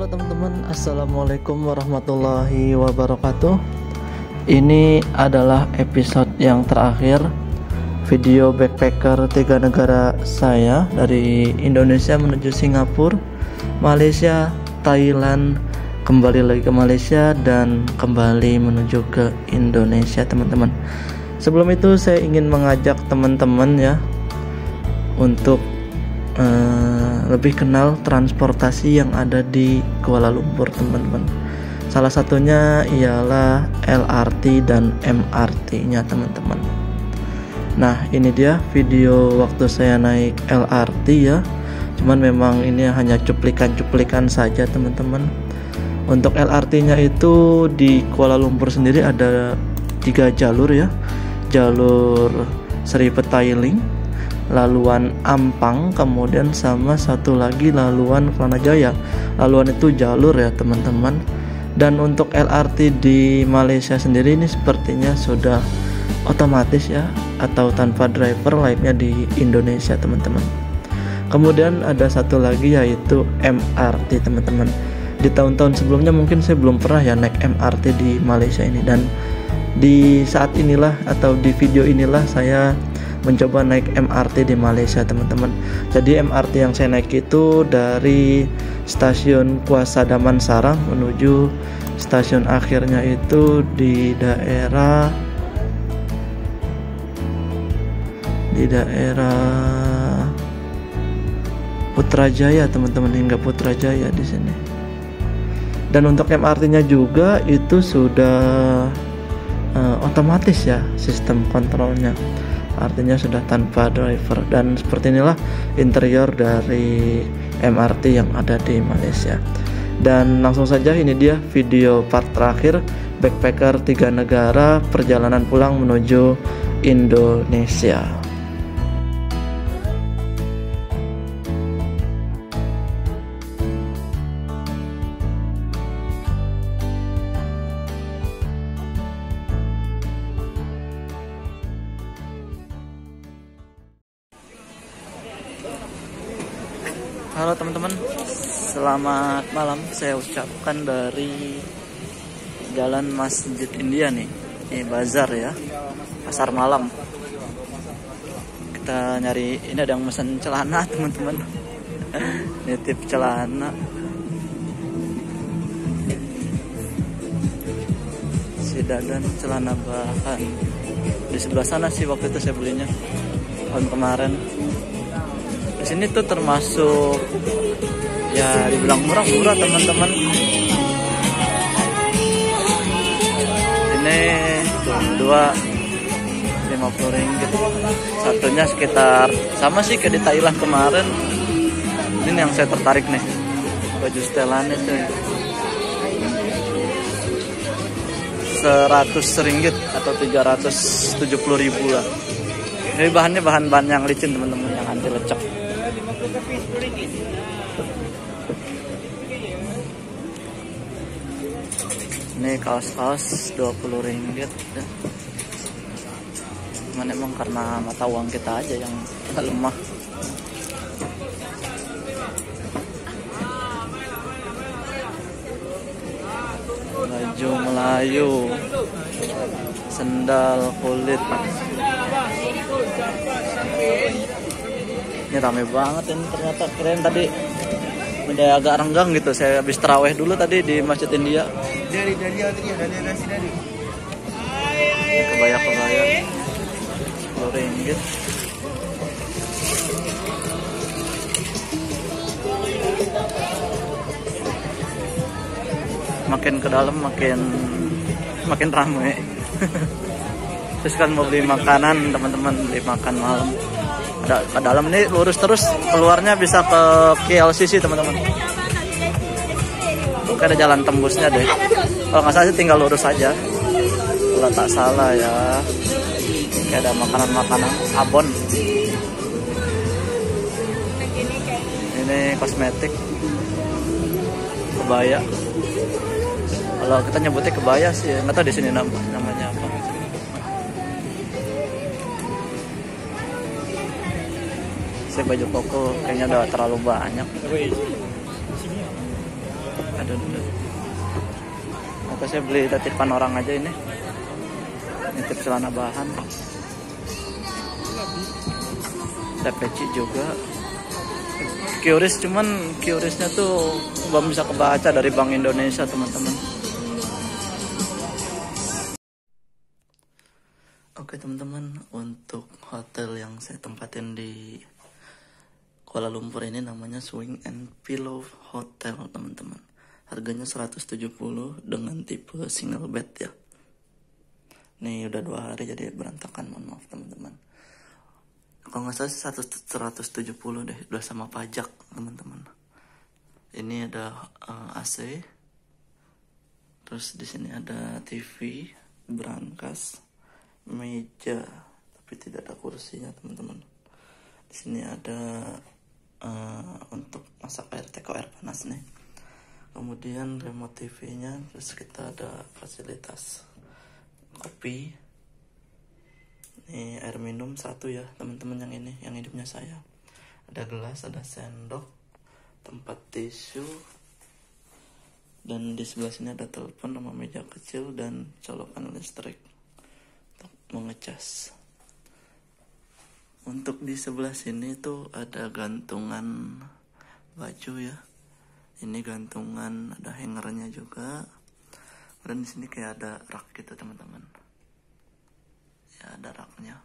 Halo teman-teman, assalamualaikum warahmatullahi wabarakatuh. Ini adalah episode yang terakhir video backpacker 3 negara saya, dari Indonesia menuju Singapura, Malaysia, Thailand, kembali lagi ke Malaysia, dan kembali menuju ke Indonesia teman-teman. Sebelum itu saya ingin mengajak teman-teman ya untuk lebih kenal transportasi yang ada di Kuala Lumpur teman-teman. Salah satunya ialah LRT dan MRT-nya teman-teman. Nah, ini dia video waktu saya naik LRT ya. Cuman memang ini hanya cuplikan-cuplikan saja teman-teman. Untuk LRT-nya itu di Kuala Lumpur sendiri ada 3 jalur ya. Jalur Seri Petailing, laluan Ampang, kemudian sama satu lagi laluan Kelana Jaya. Laluan itu jalur ya teman-teman. Dan untuk LRT di Malaysia sendiri ini sepertinya sudah otomatis ya, atau tanpa driver layaknya di Indonesia teman-teman. Kemudian ada satu lagi yaitu MRT teman-teman. Di tahun-tahun sebelumnya mungkin saya belum pernah ya naik MRT di Malaysia ini, dan di saat inilah atau di video inilah saya mencoba naik MRT di Malaysia teman-teman. Jadi MRT yang saya naik itu dari stasiun Kuasa Damansara menuju stasiun akhirnya itu di daerah Putrajaya teman-teman, hingga Putrajaya di sini. Dan untuk MRT-nya juga itu sudah otomatis ya sistem kontrolnya. Artinya sudah tanpa driver. Dan seperti inilah interior dari MRT yang ada di Malaysia. Dan langsung saja ini dia video part terakhir backpacker 3 negara perjalanan pulang menuju Indonesia. Halo teman-teman, selamat malam. Saya ucapkan dari Jalan Masjid India nih. Ini bazar ya, pasar malam. Kita nyari, ini ada yang mesen celana teman-teman. Nitip celana. Sidadan celana bahan. Di sebelah sana sih waktu itu saya belinya tahun kemarin. Di sini tuh termasuk ya dibilang murah-murah teman-teman. Ini tuh 50 ringgit. Satunya sekitar sama sih kayak di Thailand kemarin. Ini yang saya tertarik nih, baju setelan itu 100 ringgit atau 370.000 lah. Ini bahannya bahan-bahan yang licin teman-teman, yang anti lecek. Ini kaos-kaos 20 ringgit. Cuman emang karena mata uang kita aja yang lemah. Baju Melayu, sendal kulit. Ini rame banget ini ternyata. Kirain tadi udah agak renggang gitu. Saya habis taraweh dulu tadi di Masjid India. Ini kebaya-kebaya 10 ringgit. Makin ke dalam makin ramai. Terus kan mau beli makanan teman-teman, beli makan malam. Ke dalam ini lurus terus, keluarnya bisa ke KLCC teman-teman. Oke, ada jalan tembusnya deh. Kalau nggak salah sih tinggal lurus aja. Kalau tak salah ya. Oke, ada makanan-makanan abon. Ini kosmetik, kebaya. Kalau kita nyebutnya kebaya sih, nggak tahu di sini namanya apa. Saya baju koko kayaknya udah terlalu banyak. Aduh. Apa saya beli titipan orang aja ini. Nitip celana bahan. Ada peci juga. QRIS, cuman QRIS-nya tuh belum bisa kebaca dari Bank Indonesia, teman-teman. Oke teman-teman, untuk hotel yang saya tempatin di Kuala Lumpur ini namanya Swing and Pillow Hotel, teman-teman. Harganya 170 dengan tipe single bed ya. Nih udah 2 hari jadi berantakan, mohon maaf teman-teman. Kalau nggak salah 170 deh, udah sama pajak teman-teman. Ini ada AC, terus di sini ada TV, brankas, meja, tapi tidak ada kursinya teman-teman. Di sini ada untuk masak air, teko air panas nih. Kemudian remote TV-nya, terus kita ada fasilitas kopi. Ini air minum 1 ya teman-teman, yang ini yang hidupnya saya. Ada gelas, ada sendok, tempat tisu, dan di sebelah sini ada telepon sama meja kecil dan colokan listrik untuk mengecas. Untuk di sebelah sini tuh ada gantungan baju ya. Ini gantungan, ada hangernya juga. Dan di sini kayak ada rak gitu teman-teman. Ya ada raknya.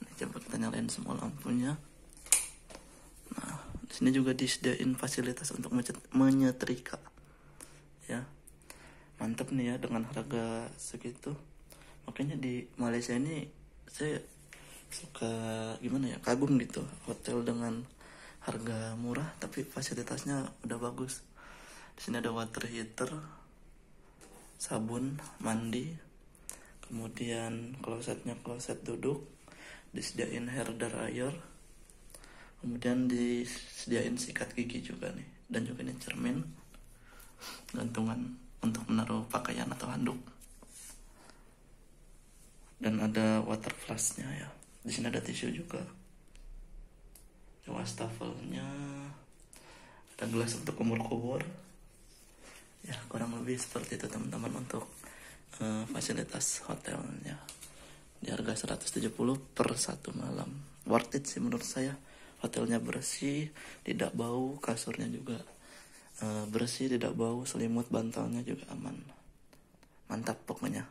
Ini coba kita nyalain semua lampunya. Nah, di sini juga disediain fasilitas untuk menyetrika. Ya, mantep nih ya dengan harga segitu. Makanya di Malaysia ini saya suka gimana ya, kagum gitu, hotel dengan harga murah tapi fasilitasnya udah bagus. Di sini ada water heater, sabun mandi, kemudian klosetnya kloset duduk, disediain hair dryer, kemudian disediain sikat gigi juga nih, dan juga ini cermin, gantungan untuk menaruh pakaian atau handuk, dan ada water flask-nya ya. Di sini ada tisu juga, ada wastafelnya, ada gelas untuk kumur-kumur. Ya kurang lebih seperti itu teman-teman untuk fasilitas hotelnya. Di harga 170 per 1 malam. Worth it sih menurut saya. Hotelnya bersih, tidak bau, kasurnya juga bersih, tidak bau, selimut bantalnya juga aman. Mantap pokoknya.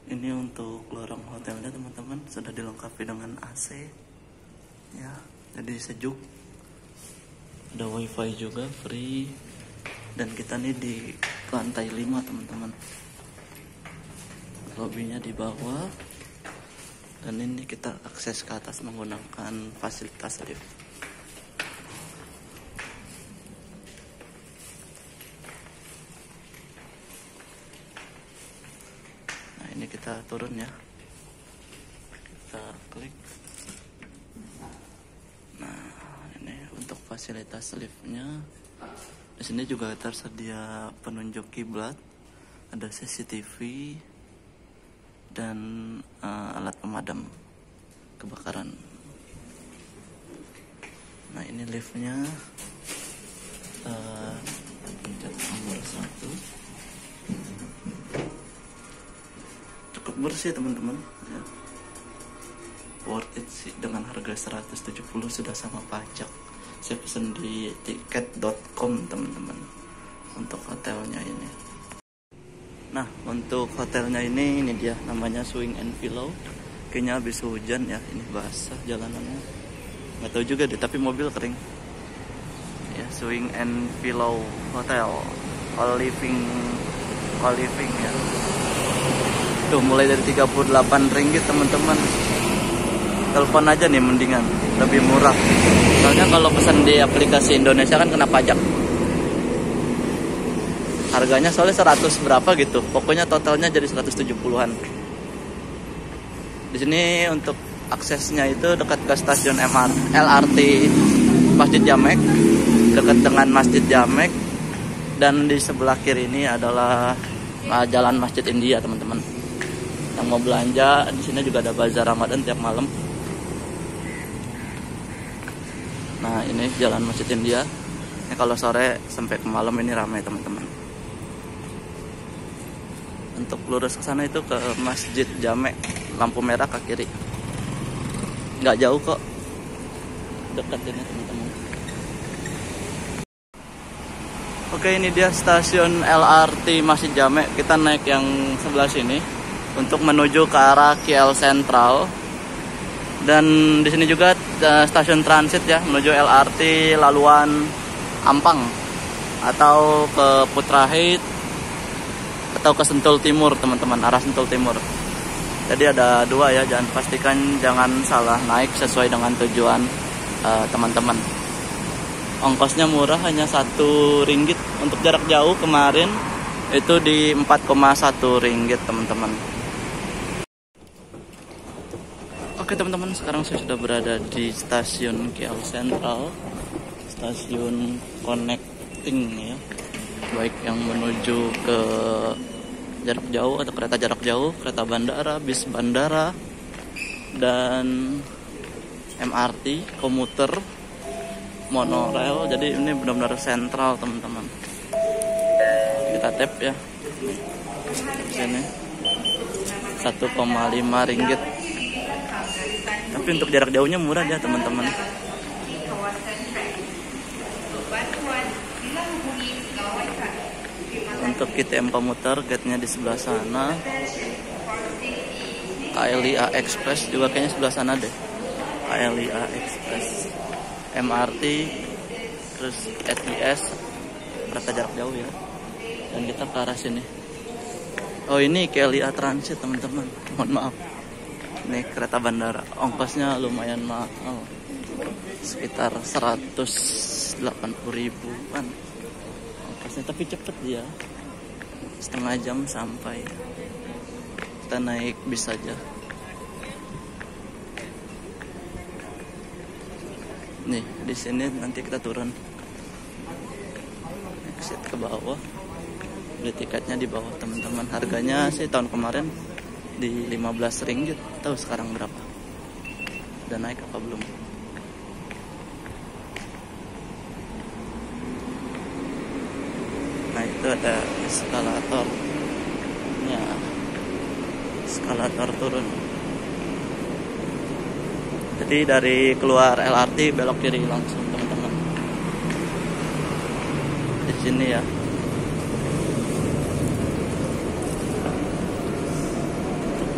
Ini untuk lorong hotelnya teman-teman, sudah dilengkapi dengan AC ya, jadi sejuk. Ada wifi juga free, dan kita nih di lantai 5 teman-teman. Lobbynya di bawah, dan ini kita akses ke atas menggunakan fasilitas lift. Ini kita turun ya, kita klik. Nah ini untuk fasilitas liftnya. Di sini juga tersedia penunjuk kiblat, ada CCTV, dan alat pemadam kebakaran. Nah ini liftnya, pencet nomor 1. Bersih teman-teman ya. Worth it sih, dengan harga 170 sudah sama pajak. Saya pesen di tiket.com teman-teman untuk hotelnya ini. Nah untuk hotelnya ini dia namanya Swing and Pillow. Kayaknya habis hujan ya, ini basah jalanannya, nggak tahu juga deh, tapi mobil kering ya. Swing and Pillow Hotel, all living ya. Tuh mulai dari 38 ringgit teman-teman. Telepon aja nih mendingan, lebih murah. Soalnya kalau pesan di aplikasi Indonesia kan kena pajak. Harganya soalnya 100 berapa gitu. Pokoknya totalnya jadi 170-an. Di sini untuk aksesnya itu dekat ke stasiun LRT Masjid Jamek, dekat dengan Masjid Jamek, dan di sebelah kiri ini adalah Jalan Masjid India teman-teman. Yang mau belanja di sini juga ada bazar Ramadan tiap malam. Nah ini Jalan Masjid India. Ini kalau sore sampai ke malam ini ramai teman-teman. Untuk lurus ke sana itu ke Masjid Jame, lampu merah ke kiri. Nggak jauh kok, dekat ini teman-teman. Oke, ini dia stasiun LRT Masjid Jame. Kita naik yang sebelah sini untuk menuju ke arah KL Sentral. Dan di sini juga stasiun transit ya, menuju LRT Laluan Ampang atau ke Putrahit atau ke Sentul Timur teman-teman, arah Sentul Timur. Jadi ada dua ya, jangan salah naik sesuai dengan tujuan teman-teman. Ongkosnya murah, hanya Rp1 untuk jarak jauh. Kemarin itu di Rp4,1 teman-teman. Oke teman-teman, sekarang saya sudah berada di stasiun KL Sentral, stasiun connecting ya, baik yang menuju ke jarak jauh atau kereta jarak jauh, kereta bandara, bis bandara, dan MRT, komuter, monorail. Jadi ini benar-benar sentral teman-teman. Kita tap ya, di sini Rp1,5. Tapi untuk jarak jauhnya murah ya teman-teman. Untuk KTM komuter, gate-nya di sebelah sana. KLIA Express juga kayaknya sebelah sana deh. KLIA Express, MRT, terus SBS, kereta jarak jauh ya. Dan kita ke arah sini. Oh ini KLIA Transit teman-teman. Mohon maaf. Ini kereta bandara. Ongkosnya lumayan mahal. Sekitar 180.000-an. Ongkosnya tapi cepet dia. Setengah jam sampai. Kita naik bis saja. Nih di sini nanti kita turun, exit ke bawah, beli tiketnya di bawah teman-teman. Harganya sih tahun kemarin di Rp15. Tahu sekarang berapa? Udah naik apa belum? Nah itu ada eskalatornya, eskalator turun. Jadi dari keluar LRT belok kiri langsung teman-teman. Di sini ya.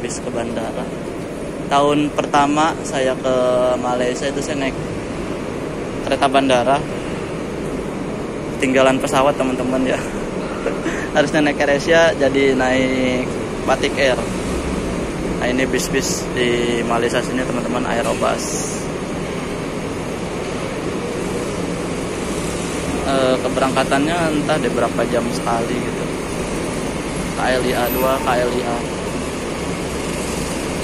Bis ke bandara. Tahun pertama saya ke Malaysia itu saya naik kereta bandara. Ketinggalan pesawat teman-teman ya. Harusnya naik AirAsia, jadi naik Batik Air. Nah ini bis-bis di Malaysia sini teman-teman, Aerobus. Keberangkatannya entah deh berapa jam sekali gitu. KLIA 2, KLIA.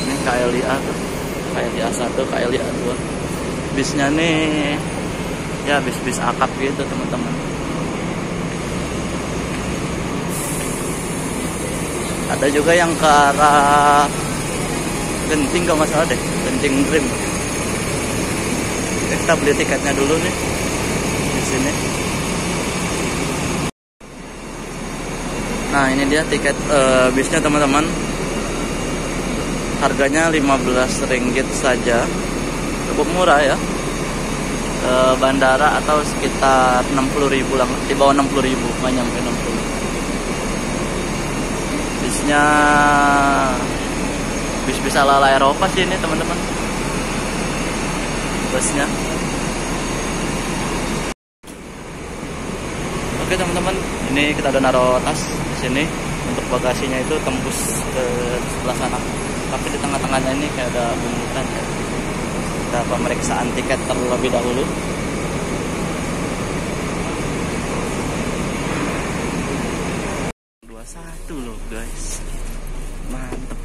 Ini KLIA 1, KLIA 2. Bisnya nih ya bis-bis akap gitu teman-teman. Ada juga yang ke arah Genting kalau nggak salah deh, Genting Dream. Kita beli tiketnya dulu nih di sini. Nah ini dia tiket bisnya teman-teman. Harganya Rp15 saja, cukup murah ya. Bandara atau sekitar 60.000 lah, di bawah 60.000, nggak nyampe 60. Bisnya bis ala Eropa sih ini teman-teman. Busnya. Oke teman-teman, ini kita udah naruh tas di sini. Untuk bagasinya itu tembus ke sebelah sana. Tapi di tengah-tengahnya ini kayak ada bungutan ya. Kita pemeriksaan tiket terlebih dahulu. Satu loh guys, mantep.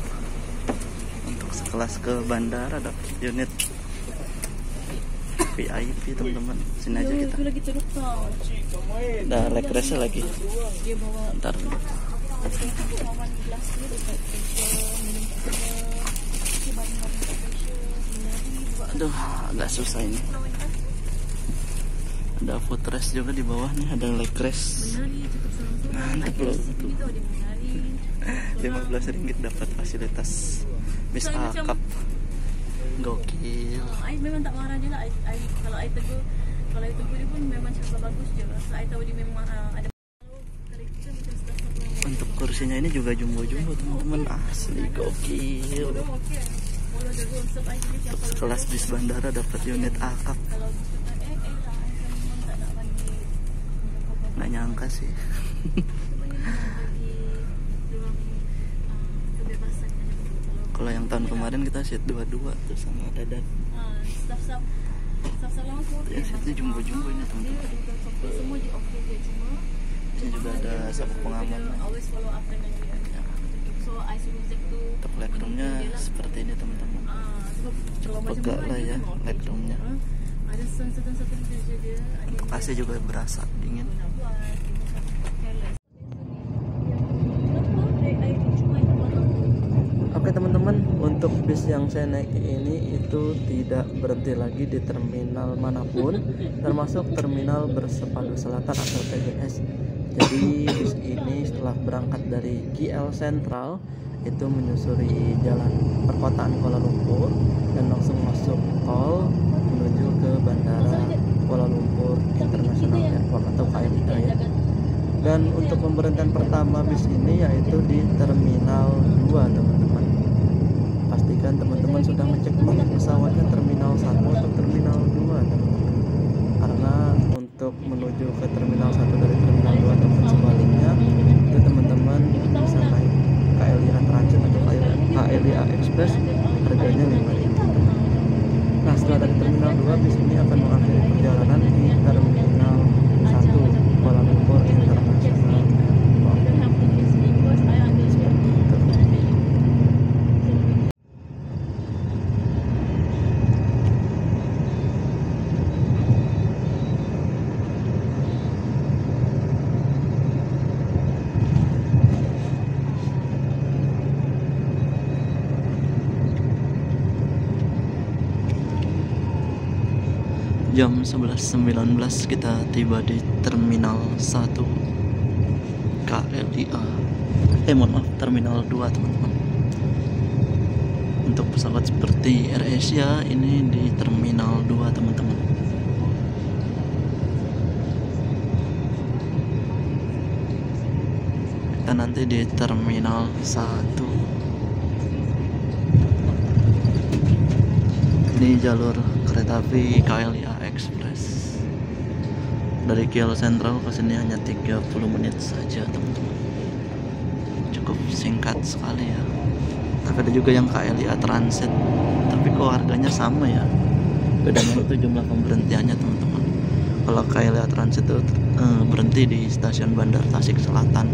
Untuk sekelas ke bandara dapat unit VIP teman-teman. Sini aja kita. Udah leg race lagi. Ntar. Aduh, agak susah ini. Ada footrest juga di bawah nih, ada leg rest. Mantap loh. 15 ringgit dapat fasilitas bis akap. Gokil. I memang tak marah je lah. Kalau I tegur, kalau I tegur dia pun memang cakap bagus je. So I tahu dia memang ada. Untuk kursinya ini juga jumbo-jumbo teman-teman, asli gokil. Kelas bis bandara dapat unit akap. Nggak nyangka sih. Kalau yang tahun kemarin kita seat 22 tuh sama Dadat. Ya seatnya jumbo-jumbo ini teman-teman. Ini juga ada sapu pengaman. Ya. Untuk legroomnya seperti ini teman-teman. Cukup lega lah ya legroomnya. AC juga berasa dingin. Oke teman-teman, untuk bis yang saya naik ini itu tidak berhenti lagi di terminal manapun, termasuk terminal Bersepadu Selatan atau TBS. Jadi bis ini setelah berangkat dari KL Sentral itu menyusuri jalan perkotaan Kuala Lumpur dan langsung masuk tol menuju ke Bandara Kuala Lumpur International Airport atau KLIA ya. Dan untuk pemberhentian pertama bis ini yaitu di Terminal 2 teman-teman. Pastikan teman-teman sudah ngecek dulu pesawatnya Terminal 1 atau Terminal 2 teman-teman. Karena untuk menuju ke Terminal 1 dari Terminal 2 ataupun sebaliknya itu teman-teman bisa naik KLIA Transit atau KLIA Express, harganya 5.000. Nah setelah dari Terminal 2 bis ini akan mengakhiri perjalanan di Terminal 1 Kuala Lumpur International Airport. Jam 11.19 kita tiba di Terminal 1 KLIA. Mohon maaf, Terminal 2 teman-teman. Untuk pesawat seperti AirAsia ini di Terminal 2 teman-teman. Kita nanti di Terminal 1. Ini jalur kereta api KLIA Express. Dari KL Sentral ke sini hanya 30 menit saja teman-teman. Cukup singkat sekali ya. Tapi ada juga yang KLIA Transit, tapi kok harganya sama ya. Bedanya itu jumlah pemberhentiannya teman-teman. Kalau KLIA Transit itu berhenti di stasiun Bandar Tasik Selatan,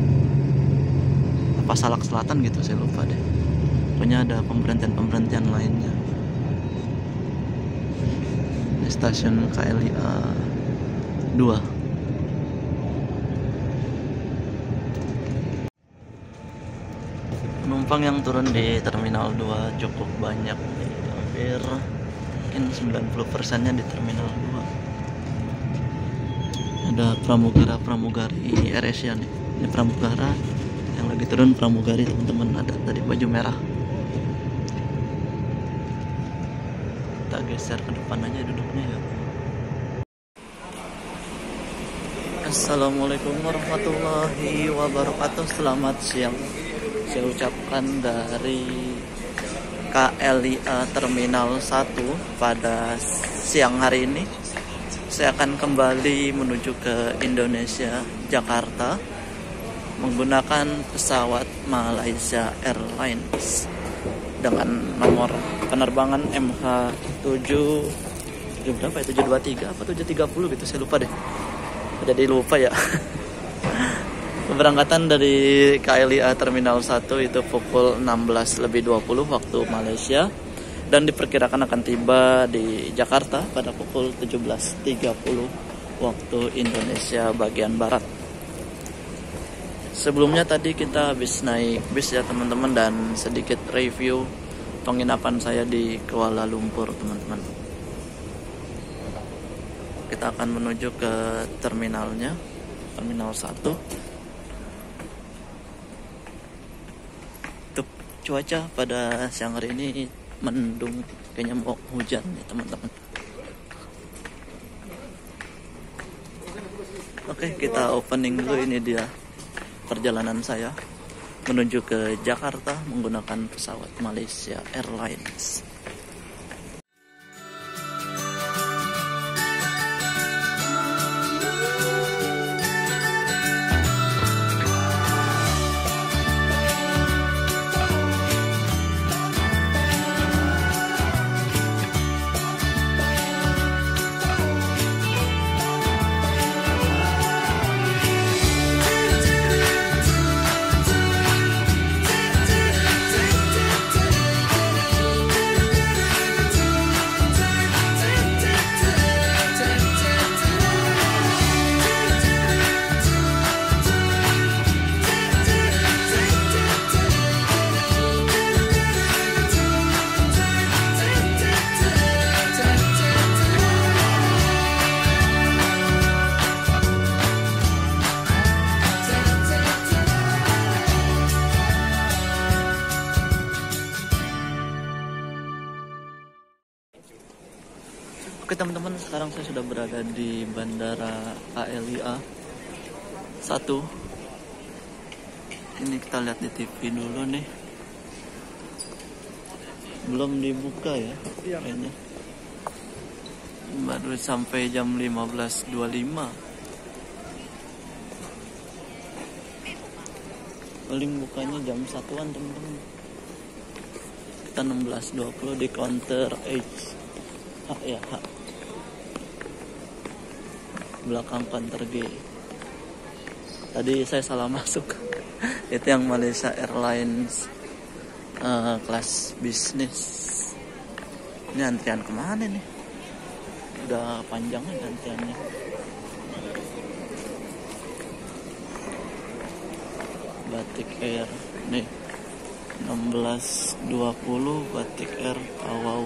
apa Salak Selatan gitu, saya lupa deh. Pokoknya ada pemberhentian lainnya di stasiun KLIA 2. Penumpang yang turun di Terminal 2 cukup banyak, hampir mungkin 90%-nya di Terminal 2. Ada pramugari AirAsia nih. Ini pramugara yang lagi turun, pramugari teman-teman, ada tadi baju merah. Kita geser ke depan aja duduknya ya. Assalamualaikum warahmatullahi wabarakatuh. Selamat siang. Saya ucapkan dari KLIA Terminal 1 pada siang hari ini. Saya akan kembali menuju ke Indonesia, Jakarta, menggunakan pesawat Malaysia Airlines dengan nomor penerbangan MH7 berapa ya, 723 apa 730 gitu, saya lupa deh. Jadi lupa ya. Keberangkatan dari KLIA Terminal 1 itu pukul 16.20 waktu Malaysia, dan diperkirakan akan tiba di Jakarta pada pukul 17.30 waktu Indonesia bagian Barat. Sebelumnya tadi kita habis naik bis ya teman-teman, dan sedikit review penginapan saya di Kuala Lumpur teman-teman. kita akan menuju ke terminalnya, terminal 1. Untuk cuaca pada siang hari ini mendung, kayaknya mau hujan ya teman-teman. Oke, kita opening dulu. Ini dia perjalanan saya menuju ke Jakarta menggunakan pesawat Malaysia Airlines. Oke teman-teman, sekarang saya sudah berada di Bandara KLIA 1. Ini kita lihat di TV dulu nih. Belum dibuka ya kayaknya. Baru sampai jam 15.25. Paling bukanya jam 1-an teman-teman. Kita 16.20 di counter H. Ya, belakang counter G. Tadi saya salah masuk. Itu yang Malaysia Airlines kelas bisnis. Ini antrian kemana nih? Udah panjang aja antriannya. Batik Air nih 16.20 Batik Air Tawau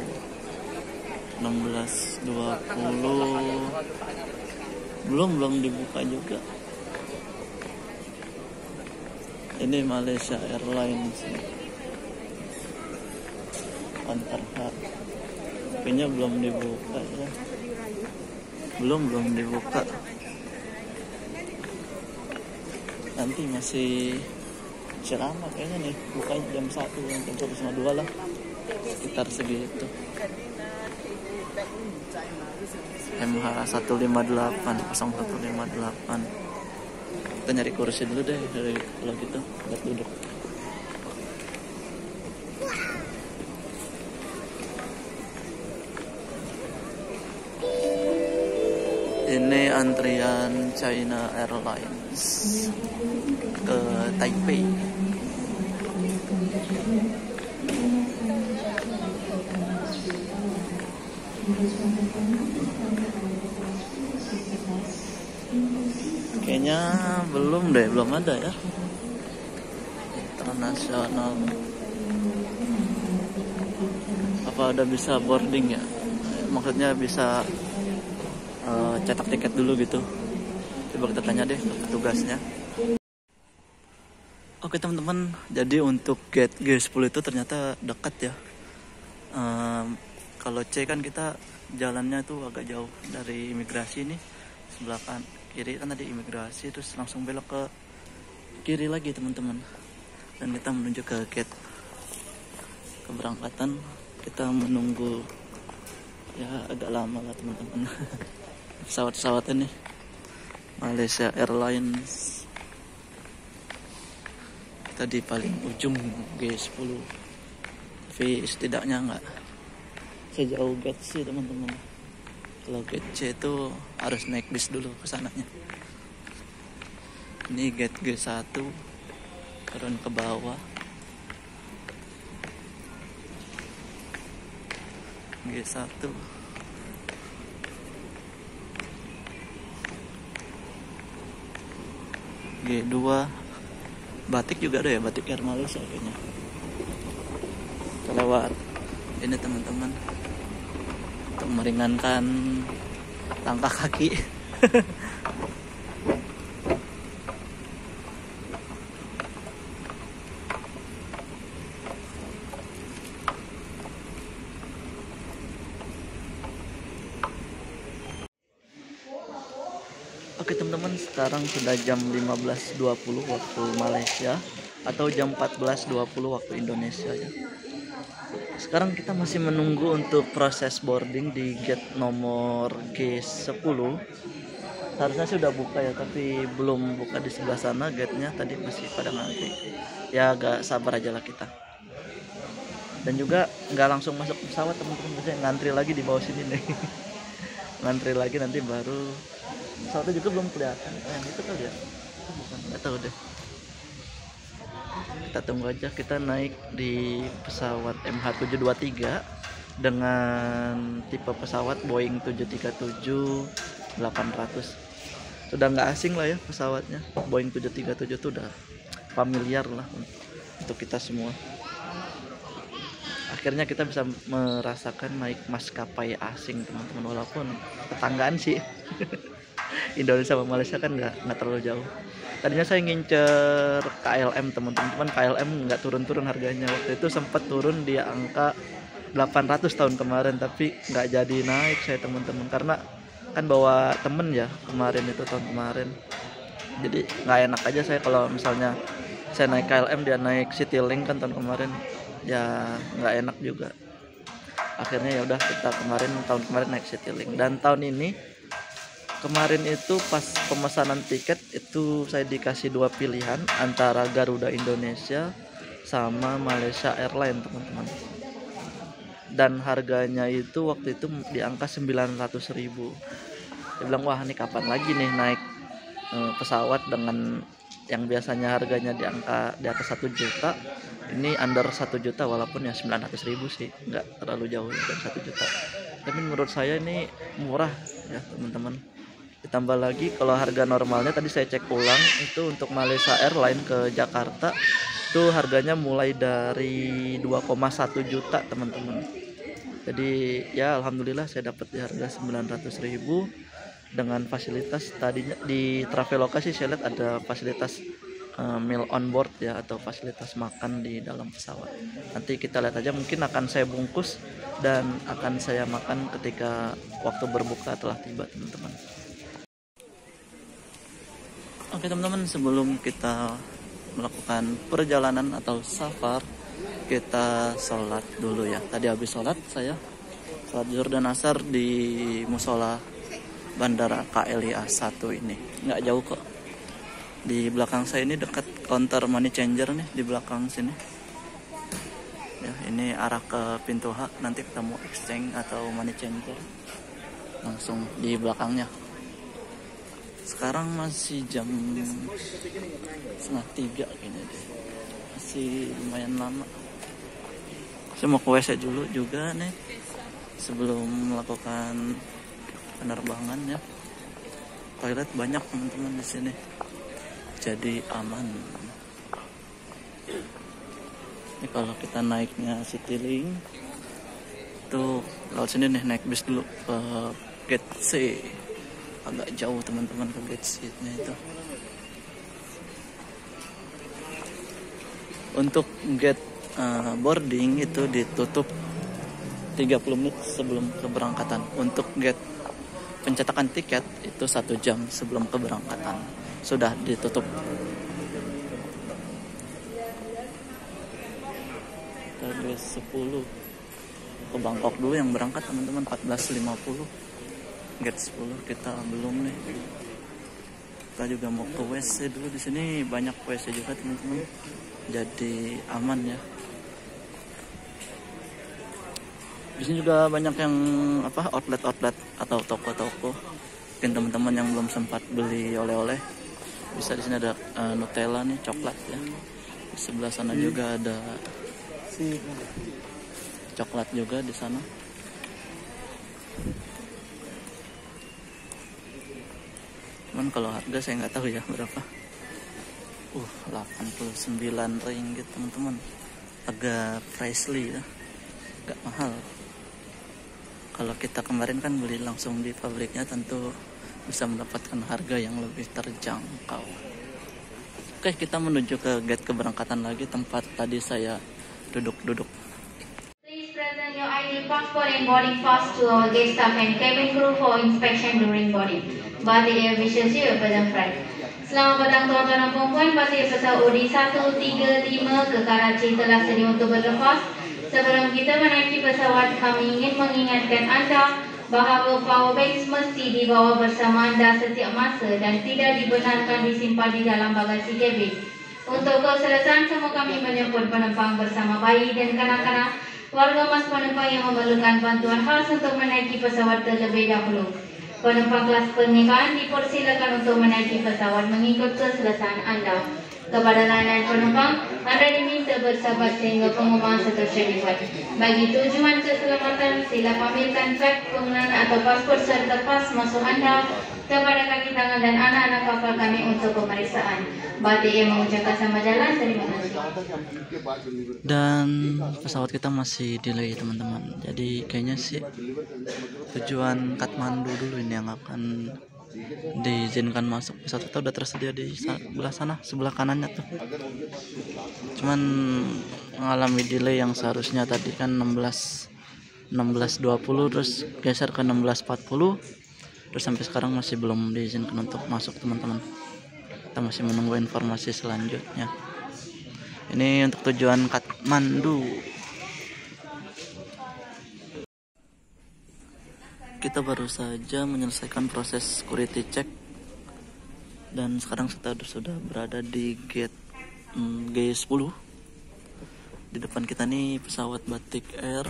16.20. belum dibuka juga. Ini Malaysia Airlines Antar H. Kayaknya belum dibuka ya. Belum dibuka. Nanti masih lama kayaknya nih. Buka jam 1 jam 1.52 lah. Sekitar segitu. MH 158 0158. Kita nyari kursi dulu deh dari kalau gitu buat duduk. Ini antrian China Airlines ke Taipei. Kayaknya belum ada ya. Internasional. Apa udah bisa boarding ya? Maksudnya bisa cetak tiket dulu gitu. Coba kita tanya deh ke petugasnya. Oke teman-teman, jadi untuk gate G10 itu ternyata dekat ya. Kalau C kan kita jalannya tuh agak jauh dari imigrasi nih. Sebelah kiri kan tadi imigrasi, terus langsung belok ke kiri lagi teman-teman. Dan kita menuju ke gate keberangkatan. Kita menunggu ya agak lama lah teman-teman. Pesawat-pesawat ini Malaysia Airlines. Kita di paling ujung G10. Tapi setidaknya nggak sejauh gate C teman-teman. Kalau gate C itu harus naik bis dulu ke sananya. Ini gate G1, turun ke bawah. G1. G2. Batik juga ada ya, Batik Air Malaysia kayaknya. Kita lewat ini teman-teman. Untuk meringankan langkah kaki. Oke teman-teman, sekarang sudah jam 15.20 waktu Malaysia atau jam 14.20 waktu Indonesia ya. Sekarang kita masih menunggu untuk proses boarding di gate nomor G10. Seharusnya sudah buka ya, tapi belum buka di sebelah sana gate-nya, tadi masih pada ngantri. Ya agak sabar aja lah kita. Dan juga nggak langsung masuk pesawat teman-teman, bisa ngantri lagi di bawah sini nih. Ngantri lagi nanti baru. Pesawatnya juga belum kelihatan. Yang itu kali ya? Itu bukan, nggak tahu deh. Kita tunggu aja. Kita naik di pesawat MH723 dengan tipe pesawat Boeing 737-800. Sudah nggak asing lah ya pesawatnya. Boeing 737 itu udah familiar lah untuk kita semua. Akhirnya kita bisa merasakan naik maskapai asing teman-teman, walaupun tetanggaan sih. Indonesia sama Malaysia kan nggak terlalu jauh. Tadinya saya ngincer KLM teman-teman, KLM nggak turun-turun harganya. Waktu itu sempat turun di angka 800 tahun kemarin, tapi nggak jadi naik saya teman-teman, karena kan bawa temen ya kemarin itu, tahun kemarin. Jadi nggak enak aja saya kalau misalnya saya naik KLM dia naik Citylink kan tahun kemarin, ya nggak enak juga. Akhirnya ya udah kita tahun kemarin naik Citylink. Dan tahun ini kemarin itu pas pemesanan tiket itu saya dikasih dua pilihan antara Garuda Indonesia sama Malaysia Airlines teman-teman. Dan harganya itu waktu itu di angka 900.000. Saya bilang wah ini kapan lagi nih naik pesawat dengan yang biasanya harganya di atas 1 juta, ini under 1 juta, walaupun ya 900.000 sih nggak terlalu jauh dari 1 juta. Tapi menurut saya ini murah ya teman-teman. Ditambah lagi kalau harga normalnya tadi saya cek ulang itu untuk Malaysia Airlines ke Jakarta itu harganya mulai dari 2,1 juta teman-teman. Jadi ya alhamdulillah saya dapat di harga 900.000 dengan fasilitas. Tadinya di Traveloka sih saya lihat ada fasilitas meal on board ya, atau fasilitas makan di dalam pesawat. Nanti kita lihat aja, mungkin akan saya bungkus dan akan saya makan ketika waktu berbuka telah tiba teman-teman. Oke teman-teman, sebelum kita melakukan perjalanan atau safar, kita sholat dulu ya. Tadi habis sholat saya sholat zuhur dan asar di musola Bandara KLIA 1 ini. Nggak jauh kok. Di belakang saya ini dekat counter money changer nih, di belakang sini. Ya, ini arah ke pintu H, nanti kita mau exchange atau money changer. Langsung di belakangnya. Sekarang masih jam 2:30 kayaknya deh. Masih lumayan lama. Saya mau ke WC dulu juga nih sebelum melakukan penerbangan ya. Toilet banyak teman-teman di sini. Jadi aman. Ini kalau kita naiknya Citylink tuh lewat sini nih, naik bis dulu ke gate C. Agak jauh teman-teman ke gate C-nya itu. Untuk gate boarding itu ditutup 30 menit sebelum keberangkatan. Untuk gate pencetakan tiket itu 1 jam sebelum keberangkatan sudah ditutup. Gate 10 ke Bangkok dulu yang berangkat teman-teman, 14.50. Gate 10 kita belum nih. Kita juga mau ke WC dulu. Di sini banyak WC juga teman-teman, jadi aman ya. Di sini juga banyak yang outlet atau toko-toko. Mungkin teman-teman yang belum sempat beli oleh-oleh bisa. Di sini ada Nutella nih, coklat ya. Di sebelah sana juga ada coklat juga di sana. Cuman kalau harga saya nggak tahu ya berapa. 89 ringgit teman-teman. Agak pricey ya, agak mahal. Kalau kita kemarin kan beli langsung di pabriknya, tentu bisa mendapatkan harga yang lebih terjangkau. Oke, kita menuju ke gate keberangkatan lagi, tempat tadi saya duduk-duduk. Please present your ID, passport and boarding pass to our gate staff and cabin crew for inspection during boarding. Batik Air wishes you a pleasant flight. Selamat datang tuan-tuan dan puan-puan. Batik pesawat OD 135 ke Karachi telah sedia untuk berlepas. Sebelum kita menaiki pesawat, kami ingin mengingatkan anda bahawa power banks mesti dibawa bersama anda setiap masa dan tidak dibenarkan disimpan di dalam bagasi kabin. Untuk keselesaan semua, kami menjemput penumpang bersama bayi dan kanak-kanak. Warga mas penumpang yang memerlukan bantuan khas untuk menaiki pesawat terlebih dahulu. Penumpang kelas pernikahan dipersilakan untuk menaiki pesawat mengikut keselesaan anda. Kepada lain-lain penumpang, anda diminta bersabar sehingga pengumuman seterusnya dibuat. Bagi tujuan keselamatan, sila pamerkan kad pengenalan atau paspor serta pas masuk anda kepada kaki tangan dan anak-anak kapal kami untuk pemeriksaan. Batik yang mengucapkan sama jalan, terima kasih. Dan pesawat kita masih delay teman-teman, jadi kayaknya sih tujuan Kathmandu dulu ini yang akan diizinkan masuk. Pesawat kita udah tersedia di sebelah sana, sebelah kanannya tuh, cuman mengalami delay yang seharusnya tadi kan 16.20 terus geser ke 16.40, terus sampai sekarang masih belum diizinkan untuk masuk teman-teman. Kita masih menunggu informasi selanjutnya. Ini untuk tujuan Kathmandu. Kita baru saja menyelesaikan proses security check dan sekarang kita sudah berada di gate G10. Di depan kita nih pesawat Batik Air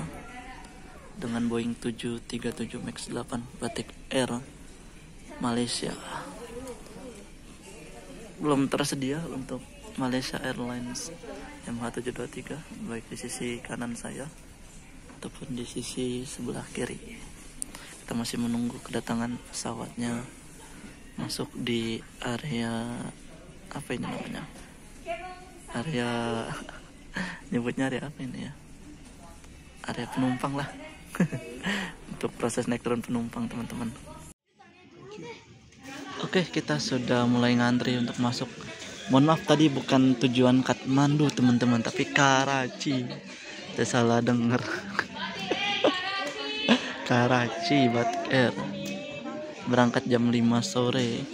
dengan Boeing 737 MAX 8 Batik Air Malaysia. Belum tersedia untuk Malaysia Airlines MH323 baik di sisi kanan saya ataupun di sisi sebelah kiri. Kita masih menunggu kedatangan pesawatnya masuk di area apa ini namanya, area nyebutnya area apa ini ya, area penumpang lah. Untuk proses naik turun penumpang teman-teman. Oke, kita sudah mulai ngantri untuk masuk. Mohon maaf tadi bukan tujuan Kathmandu teman-teman, tapi Karachi. Saya salah dengar. Karachi Batik Air berangkat jam 5 sore.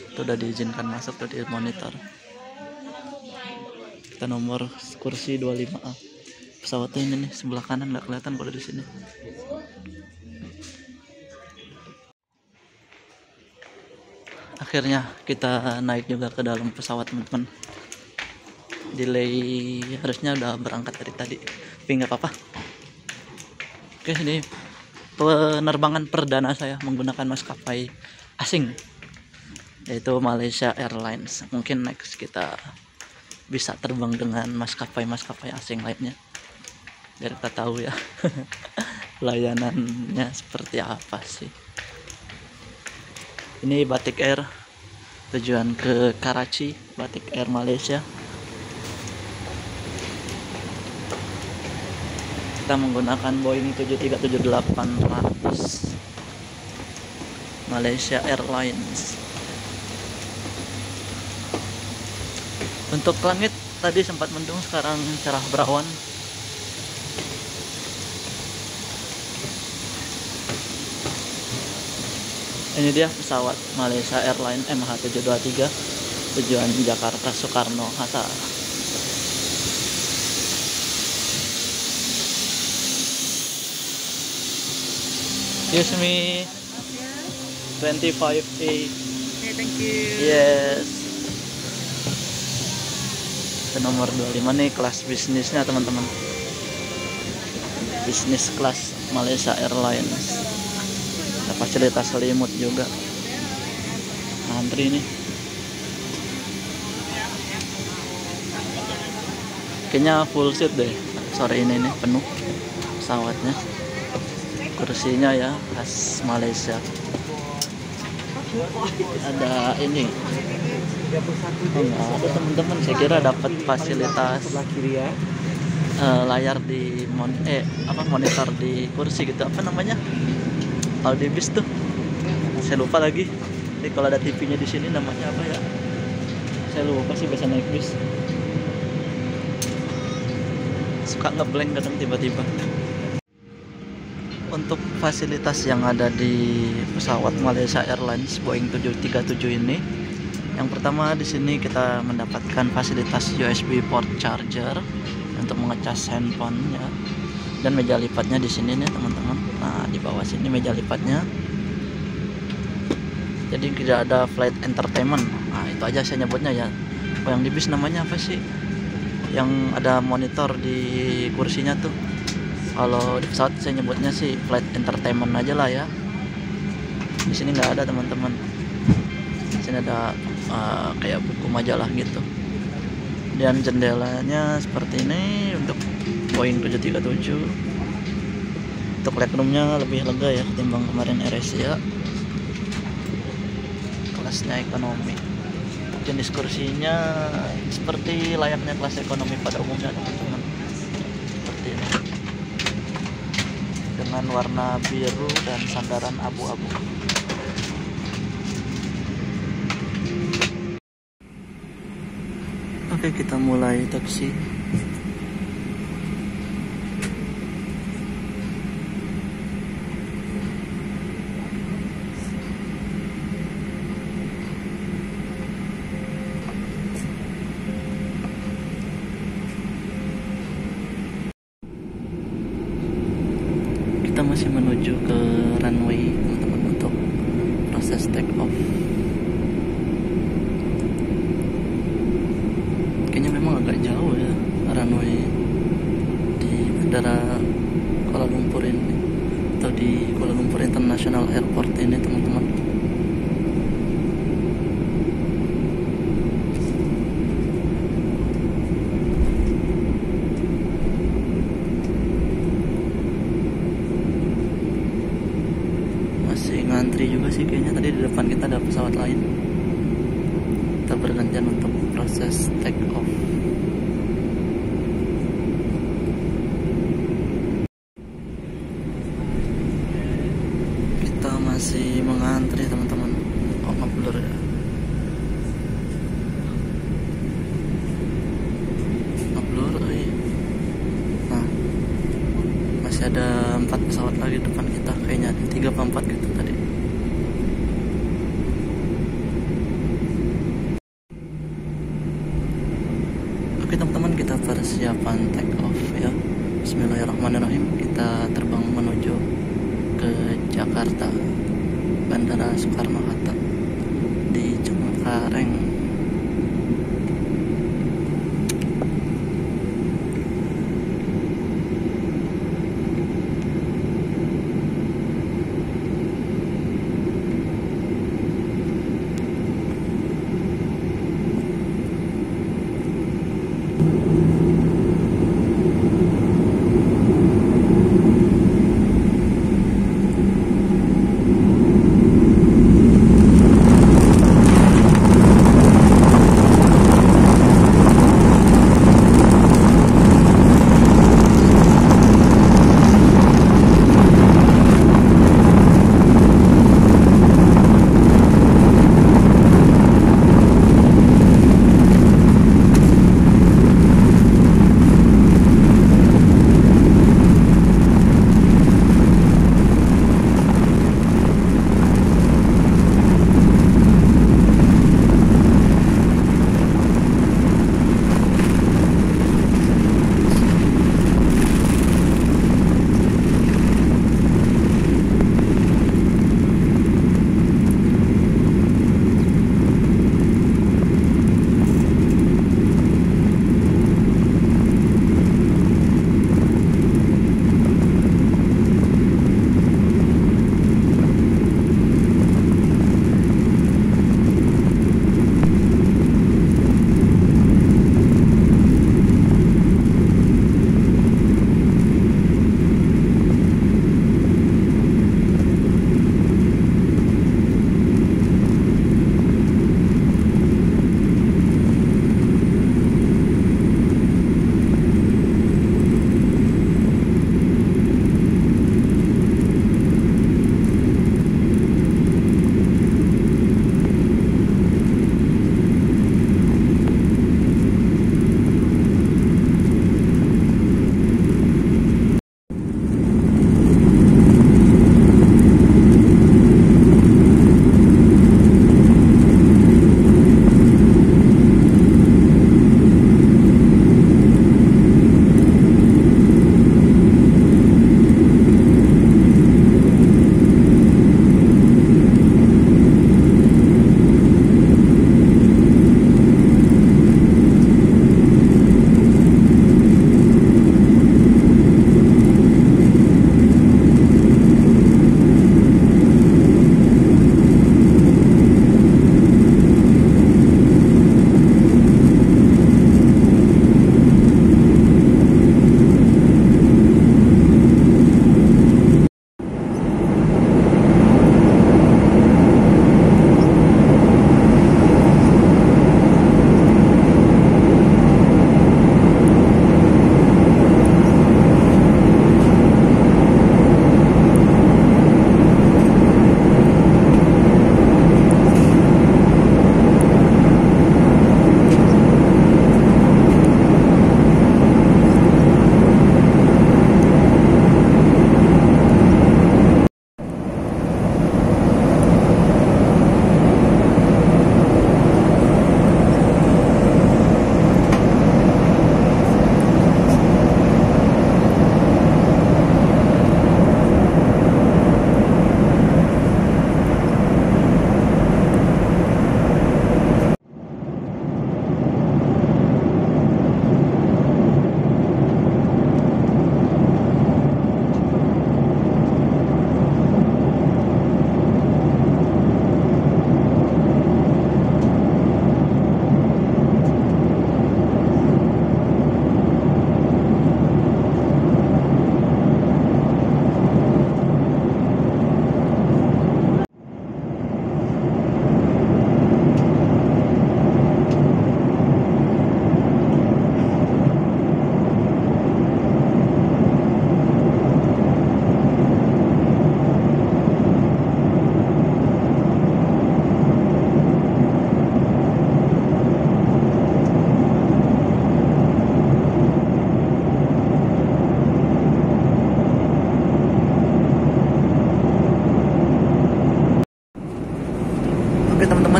Itu udah diizinkan masuk, udah di monitor. Kita nomor kursi 25A. Pesawatnya ini nih sebelah kanan, nggak kelihatan kalau di sini. Akhirnya kita naik juga ke dalam pesawat teman-teman. Delay harusnya udah berangkat dari tadi, tapi nggak apa-apa. Oke, ini penerbangan perdana saya menggunakan maskapai asing, yaitu Malaysia Airlines. Mungkin next kita bisa terbang dengan maskapai asing lainnya, biar kita tahu ya layanannya seperti apa sih. Ini Batik Air tujuan ke Karachi, Batik Air Malaysia. Kita menggunakan Boeing 737-800 Malaysia Airlines. Untuk langit tadi sempat mendung, sekarang cerah berawan. Ini dia pesawat Malaysia Airlines MH323 tujuan Jakarta Soekarno-Hatta. Excuse me. 25A. Okay, thank you. Yes. Ke nomor 25 nih kelas bisnisnya teman-teman. Bisnis kelas Malaysia Airlines. Ada fasilitas selimut juga. Antri nih. Kayaknya full seat deh. Sore ini nih penuh pesawatnya. Kursinya ya khas Malaysia. Ada ini. Oh, ada teman-teman, saya kira dapat fasilitas sebelah kiri ya. layar di monitor di kursi gitu, apa namanya kalau di bis tuh, saya lupa lagi. Jadi kalau ada TV-nya di sini namanya apa ya, saya lupa sih, biasa naik bis suka ngeblank kadang tiba-tiba. Untuk fasilitas yang ada di pesawat Malaysia Airlines Boeing 737 ini, yang pertama di sini kita mendapatkan fasilitas USB port charger untuk mengecas handphonenya, dan meja lipatnya di sini nih teman-teman. Nah, di bawah sini meja lipatnya. Jadi tidak ada flight entertainment. Nah, itu aja saya nyebutnya ya. Oh, yang di bis namanya apa sih? Yang ada monitor di kursinya tuh. Kalau di pesawat saya nyebutnya sih flight entertainment aja lah ya. Di sini nggak ada teman-teman. Di sini ada kayak buku majalah gitu. Dan jendelanya seperti ini untuk Boeing 737. Untuk legroomnya lebih lega ya ketimbang kemarin AirAsia. Kelasnya ekonomi. Jenis kursinya seperti layaknya kelas ekonomi pada umumnya teman-teman. Seperti ini. Dengan warna biru dan sandaran abu-abu. Oke, kita mulai taksi. Kita masih menuju ke runway teman-teman untuk proses take off. Kayaknya memang agak jauh ya runway di bandara Kuala Lumpur ini, atau di Kuala Lumpur International Airport ini teman-teman. Ngantri juga sih kayaknya, tadi di depan kita ada pesawat lain. Kita bergantian untuk proses take off. Kita masih mengantri teman-teman. Oh, ngeblur ya. Ngeblur, nah masih ada 4 pesawat lagi depan kita, kayaknya 3 atau 4 gitu tadi. Oke teman-teman, kita persiapan take off ya. Bismillahirrahmanirrahim. Kita terbang menuju ke Jakarta, Bandara Soekarno-Hatta di Cengkareng.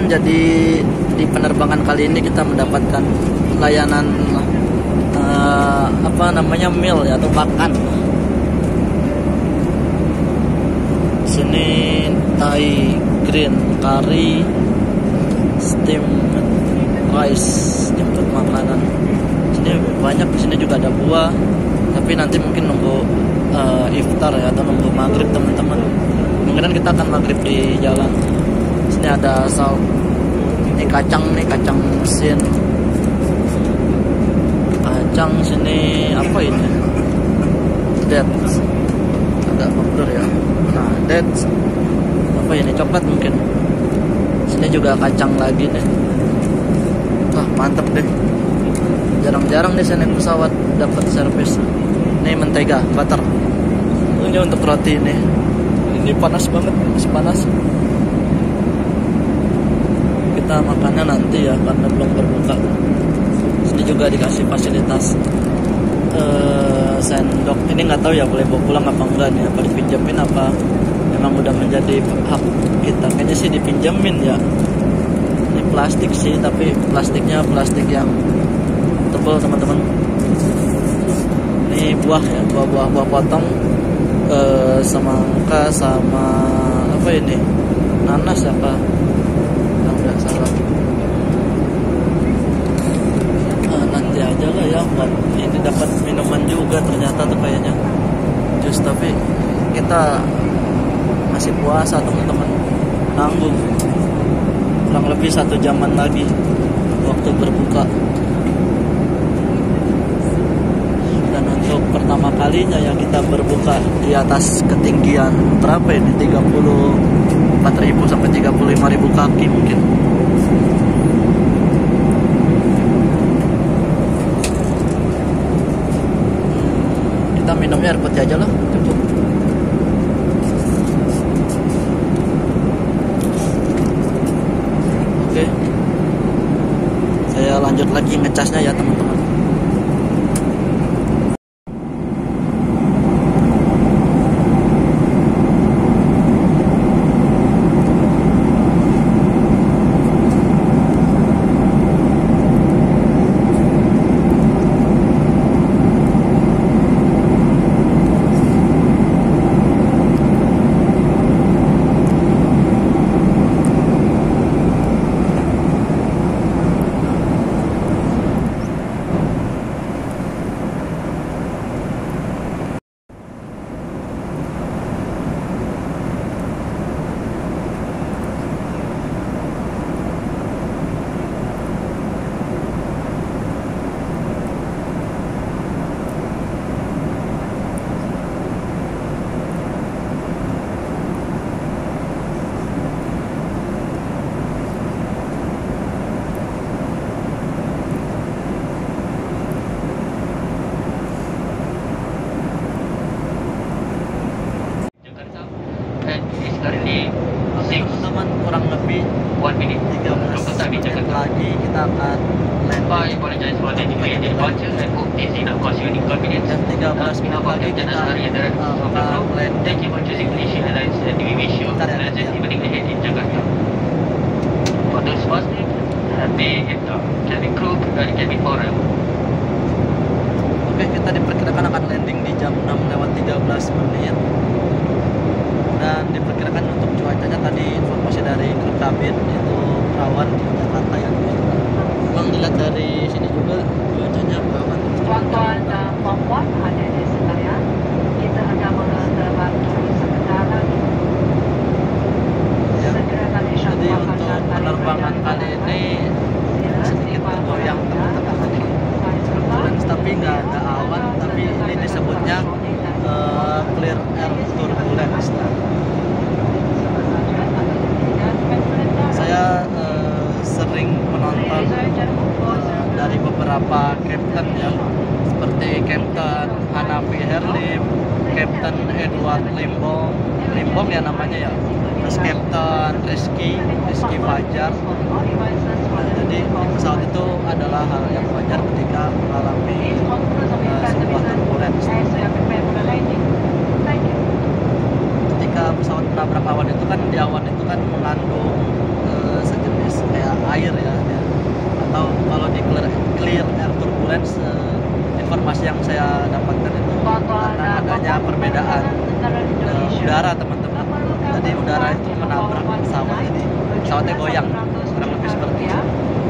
jadi di penerbangan kali ini kita mendapatkan layanan meal ya, atau makan. Sini Thai green curry, steam rice, jemput makanan. Sini banyak, di sini juga ada buah, tapi nanti mungkin nunggu iftar ya, atau nunggu maghrib teman-teman. Mungkin kita akan maghrib di jalan. Sini ada ini kacang mesin. Kacang sini apa ini? Dates. Agak populer ya. Nah, dates. Apa ini? Coklat mungkin. Sini juga kacang lagi nih. Wah, mantep deh. Jarang-jarang nih saya naik pesawat dapat servis. Ini mentega, butter. Ini untuk roti ini. Ini panas banget, masih panas. Kita makannya nanti ya, karena belum berbuka. Sini juga dikasih fasilitas sendok. Ini nggak tahu ya boleh bawa pulang apa enggak nih, apa dipinjemin apa memang udah menjadi hak kita. Kayaknya sih dipinjemin ya. Ini plastik sih, tapi plastiknya plastik yang tebal teman-teman. Ini buah ya, buah potong, semangka sama apa ini, nanas apa, nggak salah. Nanti aja lah ya, buat ini dapat minuman juga ternyata tuh kayaknya jus, tapi kita masih puasa teman-teman, nanggung. Kurang lebih 1 jaman lagi waktu berbuka. Dan untuk pertama kalinya ya kita berbuka di atas ketinggian berapa ini, 34.000 sampai 35.000 kaki mungkin. Kita minumnya air putih aja lah, cukup. Oke, saya lanjut lagi ngecasnya ya teman-teman. Teman-teman, kurang lebih 13 menit lagi kita akan landing. Dan 13 menit lagi kita akan landing. Oke, kita diperkirakan akan landing di jam 6:13 menit. Dan diperkirakan untuk cuacanya tadi informasi dari kru kabin itu rawan di Jakarta ya. Bang, dilihat dari sini juga cuacanya berawan. Tuan-tuan dan puan-puan hadirin sekalian, kita akan menerbang sebentar lagi. Ya. Jadi untuk penerbangan kali ini sedikit bergoyang teman-teman tadi. Turbulence, tapi nggak ada awan, tapi ini disebutnya clear air turbulence. Saya sering menonton dari beberapa kapten ya, seperti Kapten Hanafi Herlim, Kapten Edward Limbong ya namanya ya, terus Kapten Rizky Fajar. Jadi di pesawat itu adalah hal yang wajar ketika mengalami sebuah turbulence. Ketika pesawat menabrak awan itu kan, di awan itu kan mengandung sejenis air ya, atau kalau di clear air turbulence, informasi yang saya dapatkan itu karena adanya perbedaan udara teman-teman. Jadi udara itu menabrak pesawat, jadi pesawatnya goyang, kurang lebih seperti itu.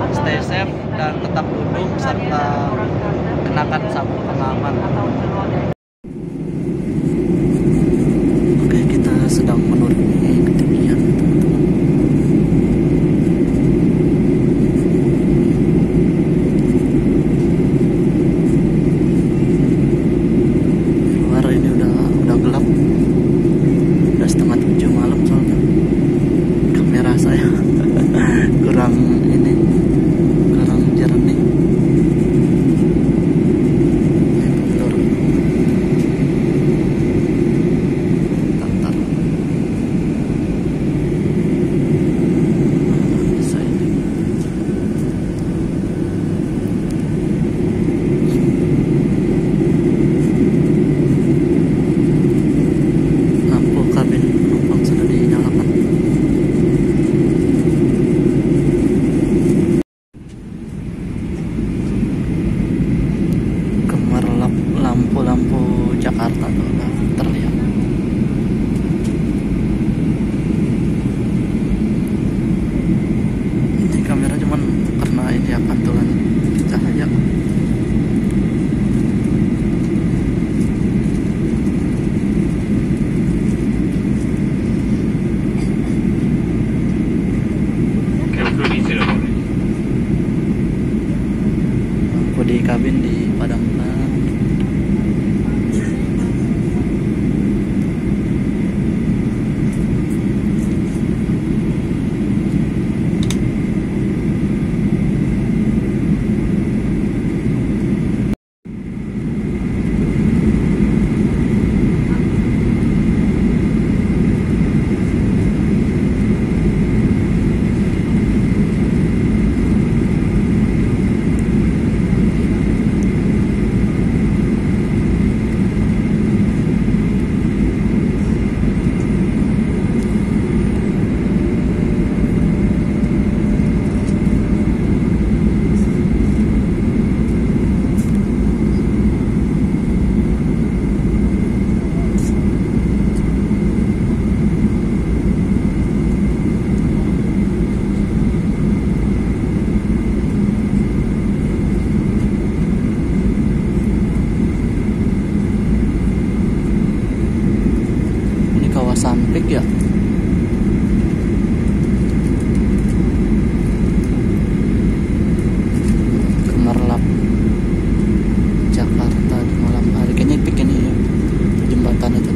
Stay safe dan tetap duduk serta kenakan sabuk pengaman. Oke, kita sedang menuruni ketinggian. Di luar ini udah gelap. Udah 6:30 malam soalnya. Kamera saya kurang jernih. Lampu kabin penumpang sudah dinyalakan. Gemerlap lampu-lampu Jakarta tuh udah terlihat. Ini kamera cuman karena ini ya pantulan cahaya. Lampu di kabin dipadamkan. Sampik ya. Gemerlap Jakarta di malam hari. Kayaknya bikin ya jembatan itu.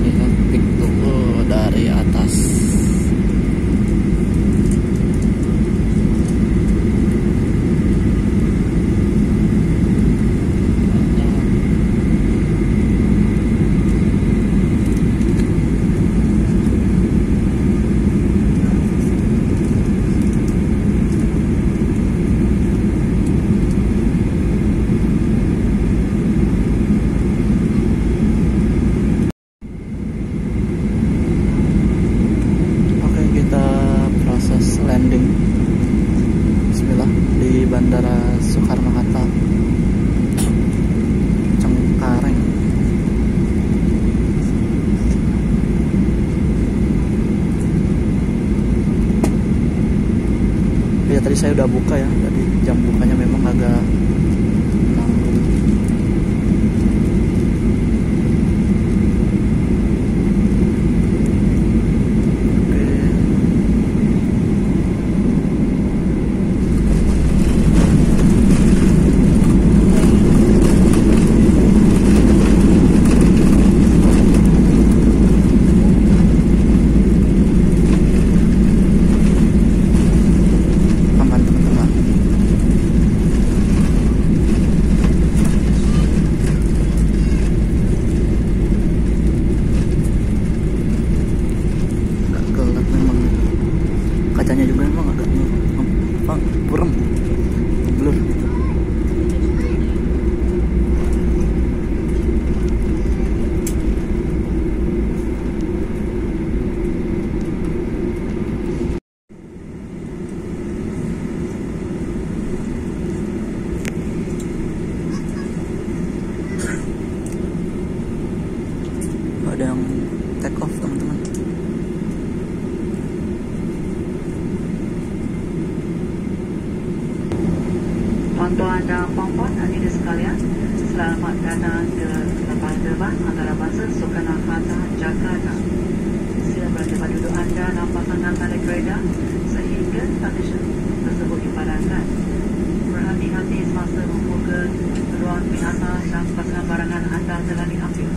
Lihat pik tuh dari atas. Landing bismillah di Bandara Soekarno-Hatta Cengkareng. Ya tadi saya udah buka ya, tadi jam bukanya memang agak nanggung. Jakarta. Sila bertempat duduk anda dalam pasangan tali kereta sehingga stesen tersebut dipadamkan. Berhati-hati semasa membuka ruang atas dan pasangan barangan anda telah diambil.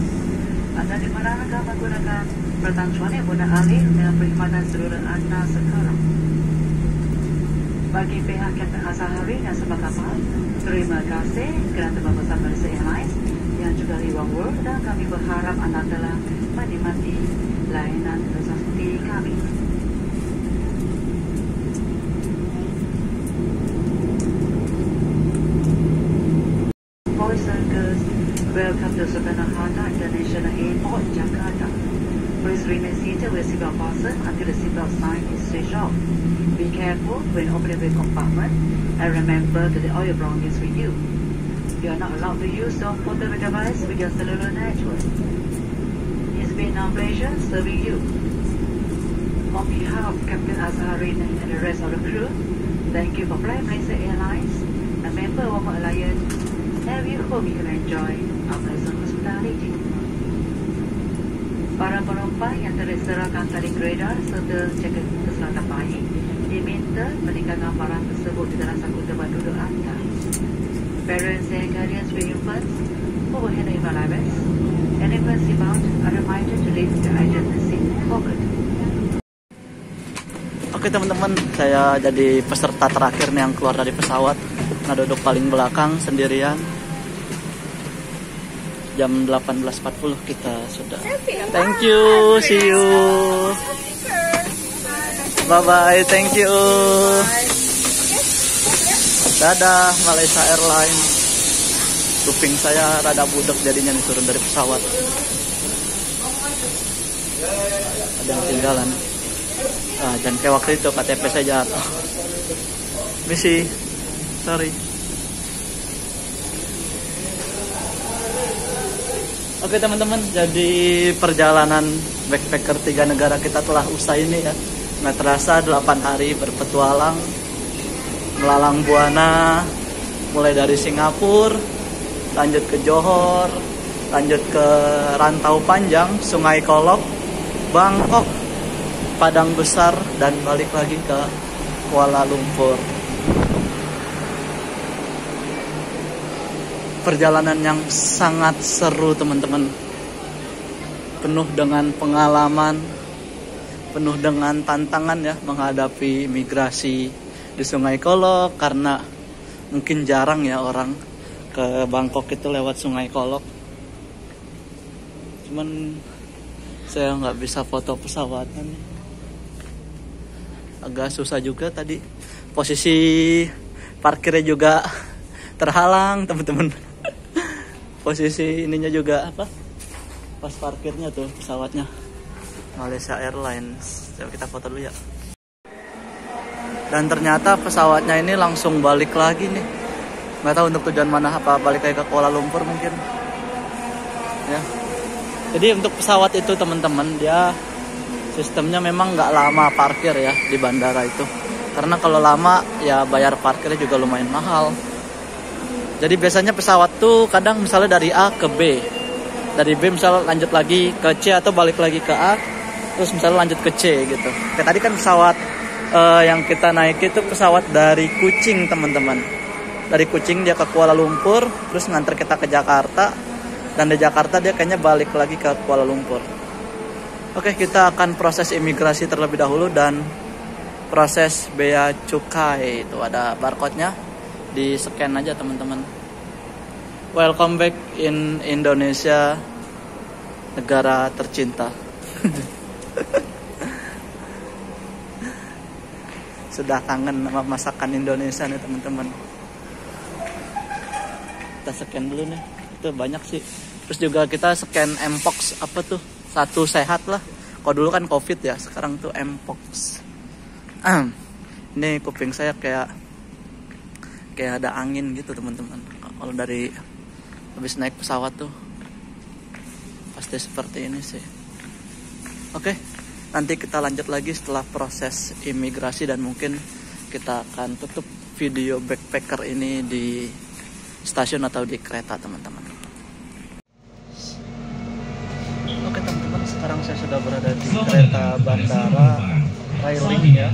Anda diperkenankan menggunakan pertancuan yang guna alih dengan perkhidmatan seluler anda sekarang. Bagi pihak Kapten Azahari dan sebab kapal, terima kasih kerana telah bersama Malaysia Airlines yang juga di Oneworld, dan kami berharap anda telah menikmati layanan seperti kami. Boys and girls, welcome to Soekarno-Hatta International Airport, Jakarta. Please remain seated with seatbelt fastened until the seatbelt sign is switched off. Be careful when opening the compartment and remember that the oil blanc is with you. You are not allowed to use the portable device with your cellular network. It's been our pleasure serving you. On behalf of Captain Azahari and the rest of the crew, thank you for flying Malaysia Airlines, a member of our alliance, and we hope you can enjoy our pleasant hospitality. Para penumpang yang terserahkan tali kereta serta jaga keselamatan baik diminta meninggalkan barang tersebut di dalam saku tempat duduk anda. Parents and guardians with infants who will handle envelopes and infants bound are reminded to leave the item in the seat pocket. Oke teman-teman, saya jadi peserta terakhir nih yang keluar dari pesawat. Nah, duduk paling belakang sendirian. Jam 18.40 kita sudah. Thank you, see you. Bye bye, thank you. Dadah Malaysia Airlines. Kuping saya rada budek jadinya nih turun dari pesawat. Ada yang ketinggalan. Jangan kayak waktu itu KTP saya jatuh. Misi, sorry. Oke teman-teman, jadi perjalanan backpacker 3 negara kita telah usai ini ya. Nggak terasa 8 hari berpetualang melalang buana, mulai dari Singapura, lanjut ke Johor, lanjut ke Rantau Panjang, Sungai Kolok, Bangkok, Padang Besar, dan balik lagi ke Kuala Lumpur. Perjalanan yang sangat seru teman-teman, penuh dengan pengalaman, penuh dengan tantangan ya, menghadapi imigrasi di Sungai Kolok, karena mungkin jarang ya orang ke Bangkok itu lewat Sungai Kolok. Cuman saya nggak bisa foto pesawatan, agak susah juga tadi, posisi parkirnya juga terhalang teman-teman. Posisi ininya juga apa? Pas parkirnya tuh pesawatnya Malaysia Airlines. Coba kita foto dulu ya. Dan ternyata pesawatnya ini langsung balik lagi nih. Nggak tahu untuk tujuan mana, apa balik lagi ke Kuala Lumpur mungkin. Ya. Jadi untuk pesawat itu teman-teman, dia sistemnya memang nggak lama parkir ya di bandara itu. Karena kalau lama ya bayar parkirnya juga lumayan mahal. Jadi biasanya pesawat tuh kadang misalnya dari A ke B, dari B misalnya lanjut lagi ke C atau balik lagi ke A, terus misalnya lanjut ke C gitu. Kayak tadi kan pesawat yang kita naik itu pesawat dari Kuching teman-teman. Dari Kuching dia ke Kuala Lumpur, terus nganter kita ke Jakarta, dan di Jakarta dia kayaknya balik lagi ke Kuala Lumpur. Oke, kita akan proses imigrasi terlebih dahulu dan proses bea cukai. Itu ada barcode-nya. Di scan aja teman-teman. Welcome back in Indonesia, negara tercinta. Sudah kangen sama masakan Indonesia nih teman-teman. Kita scan dulu nih. Itu banyak sih. Terus juga kita scan Mpox, apa tuh? Satu sehat lah. Kalau dulu kan COVID ya, sekarang tuh Mpox. Ini kuping saya kayak ada angin gitu teman-teman. Kalau dari habis naik pesawat tuh pasti seperti ini sih. Oke, nanti kita lanjut lagi setelah proses imigrasi, dan mungkin kita akan tutup video backpacker ini di stasiun atau di kereta teman-teman. Oke teman-teman, sekarang sudah berada di kereta bandara Railing ya,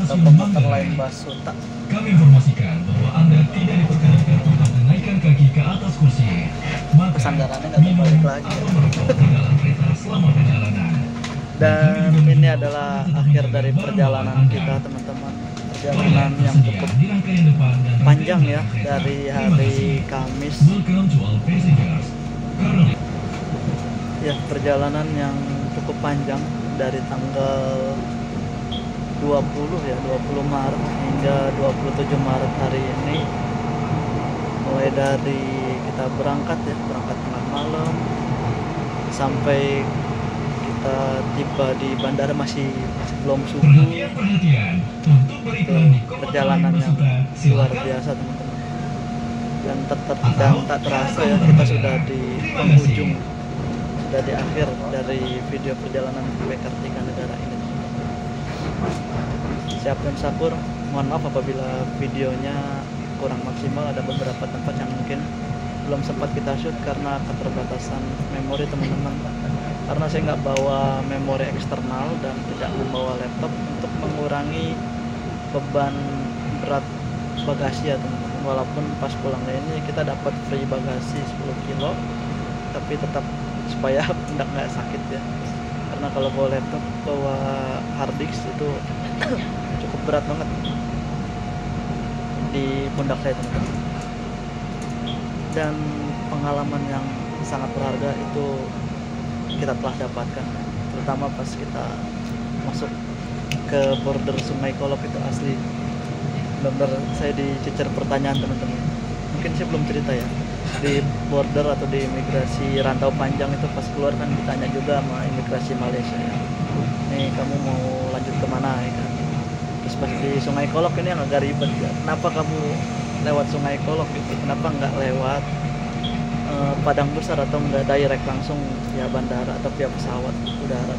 atau komuter lain Basuta. Kami informasikan bahwa Anda tidak diperkenankan untuk menaikkan kaki ke atas kursi. Kesandarannya nggak terbalik lagi ya. Dalam kereta selama perjalanan. Dan ini adalah akhir dari perjalanan kita teman-teman. Perjalanan yang cukup panjang ya, dari hari Kamis ya, perjalanan yang cukup panjang dari tanggal 20 Maret hingga 27 Maret hari ini. Mulai dari kita berangkat tengah malam sampai kita tiba di bandara masih belum subuh. Itu perjalanan yang luar biasa teman-teman. Dan tak terasa ya, kita sudah di penghujung, sudah di akhir dari video perjalanan Backpacker 3 negara ini. Siap dan Sakur, mohon maaf apabila videonya kurang maksimal. Ada beberapa tempat yang mungkin belum sempat kita shoot karena keterbatasan memori teman-teman. Karena saya nggak bawa memori eksternal dan tidak membawa laptop untuk mengurangi beban berat bagasi ya teman-teman. Walaupun pas pulang ini kita dapat free bagasi 10 kilo, tapi tetap supaya nggak sakit ya. Karena kalau bawa laptop, bawa hard disk itu cukup berat banget di pundak saya teman-teman. Dan pengalaman yang sangat berharga itu kita telah dapatkan, terutama pas kita masuk ke border Sungai Kolok. Itu asli benar-benar saya dicecer pertanyaan teman-teman. Mungkin saya belum cerita ya, di border atau di imigrasi rantau panjang itu pas keluar kan ditanya juga sama imigrasi Malaysia ya, nih kamu mau lanjut kemana ya kan. Terus pas di Sungai Kolok ini yang agak ribet ya, kenapa kamu lewat Sungai Kolok gitu, kenapa nggak lewat Padang Besar atau nggak direct langsung via bandara atau via pesawat udara.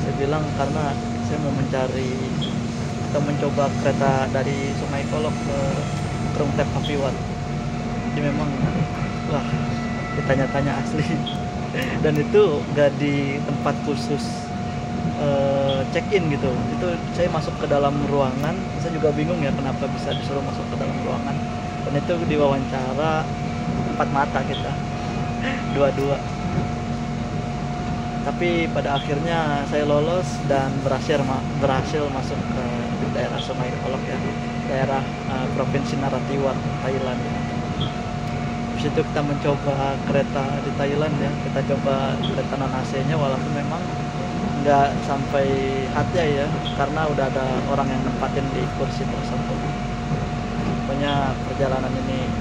Saya bilang karena saya mau mencari atau mencoba kereta dari Sungai Kolok ke Krungtep Kapiwat. Jadi memang wah, ditanya-tanya asli. Dan itu nggak di tempat khusus check-in gitu. Itu saya masuk ke dalam ruangan, saya juga bingung ya kenapa bisa disuruh masuk ke dalam ruangan. Dan itu diwawancara 4 mata kita, dua-dua. Tapi pada akhirnya saya lolos dan berhasil masuk ke daerah Sungai Kolok ya, daerah provinsi Narathiwat, Thailand ya. Habis itu kita mencoba kereta di Thailand ya, kita coba kereta non AC-nya, walaupun memang nggak sampai hati ya, karena udah ada orang yang nempatin di kursi tersebut. Pokoknya perjalanan ini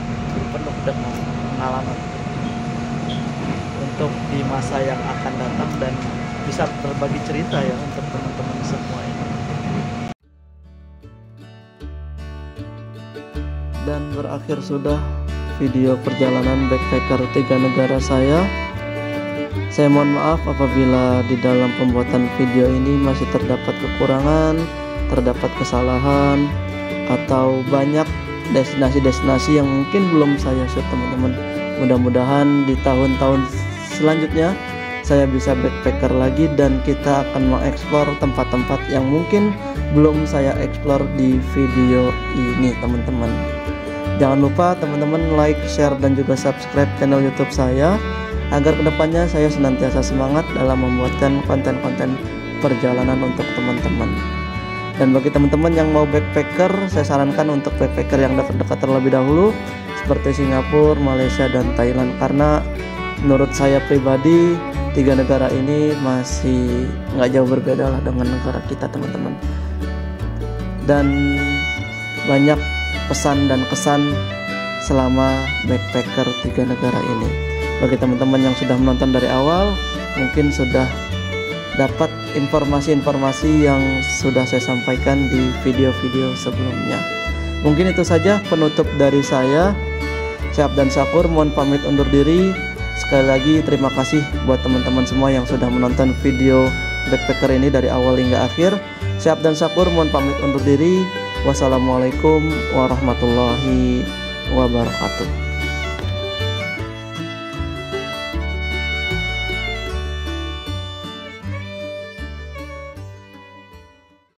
penuh dengan pengalaman untuk di masa yang akan datang dan bisa berbagi cerita ya untuk teman-teman semua ini. Dan berakhir sudah video perjalanan Backpacker 3 negara saya. Saya mohon maaf apabila di dalam pembuatan video ini masih terdapat kekurangan, terdapat kesalahan, atau banyak destinasi-destinasi yang mungkin belum saya shoot teman-teman. Mudah-mudahan di tahun-tahun selanjutnya saya bisa backpacker lagi dan kita akan mengeksplor tempat-tempat yang mungkin belum saya eksplor di video ini teman-teman. Jangan lupa teman-teman like, share, dan juga subscribe channel YouTube saya agar kedepannya saya senantiasa semangat dalam membuatkan konten-konten perjalanan untuk teman-teman. Dan bagi teman-teman yang mau backpacker, saya sarankan untuk backpacker yang dekat-dekat terlebih dahulu seperti Singapura, Malaysia, dan Thailand, karena menurut saya pribadi 3 negara ini masih nggak jauh berbeda lah dengan negara kita teman-teman. Dan banyak pesan dan kesan selama backpacker 3 negara ini. Bagi teman-teman yang sudah menonton dari awal, mungkin sudah dapat informasi-informasi yang sudah saya sampaikan di video-video sebelumnya. Mungkin itu saja penutup dari saya. Syahab dan Sakur mohon pamit undur diri. Sekali lagi terima kasih buat teman-teman semua yang sudah menonton video backpacker ini dari awal hingga akhir. Syahab dan Sakur mohon pamit undur diri. Wassalamualaikum warahmatullahi wabarakatuh.